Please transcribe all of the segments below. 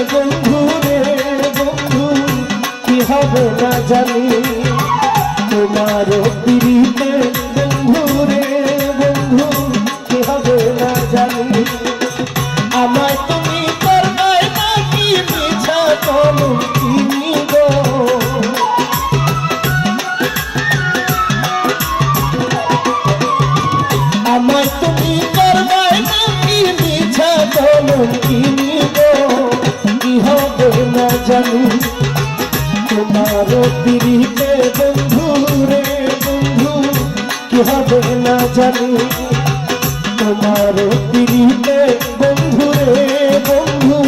বন্ধু রে বন্ধু কি হবে না জানি তোমার পিড়িতে বন্ধু রে বন্ধু কি হবে না জানি আমায় তুমি করবে নাকি মিছা কলঙ্কিনী গো আমায় তুমি করবে নাকি মিছা কলঙ্কিনী গো কি হবে না জানি তোমার পিড়িতে বন্ধু রে বন্ধু কি হবে না জানি তোমার পিড়িতে বন্ধু রে বন্ধু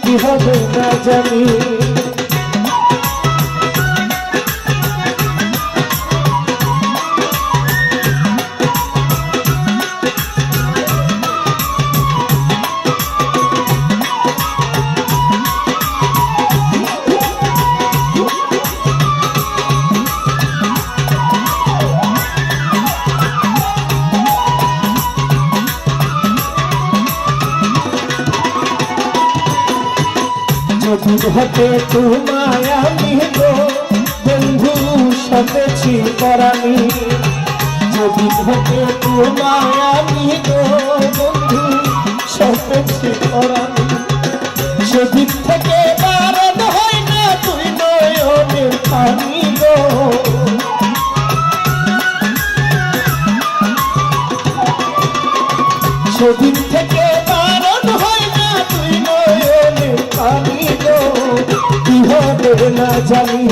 কি হবে না জানি যদি ঘটে তোমায় আমি গো বন্ধু সতেছি পরাণী যদি ঘটে তোমায় আমি গো বন্ধু সতেছি পরাণী সেদিক থেকে বারণ হয় না তুই নয়নের পানি গো সেদিক থেকে বারণ হয় না তুই নয়নের পানি গো কি হবে না জানি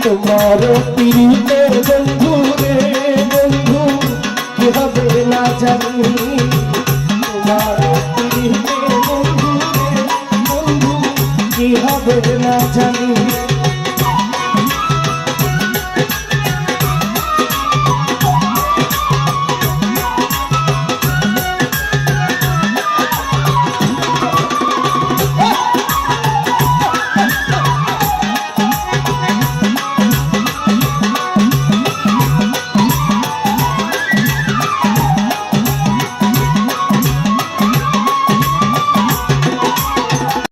তোমার পিড়িতে বন্ধু রে বন্ধু কি হবে না জানি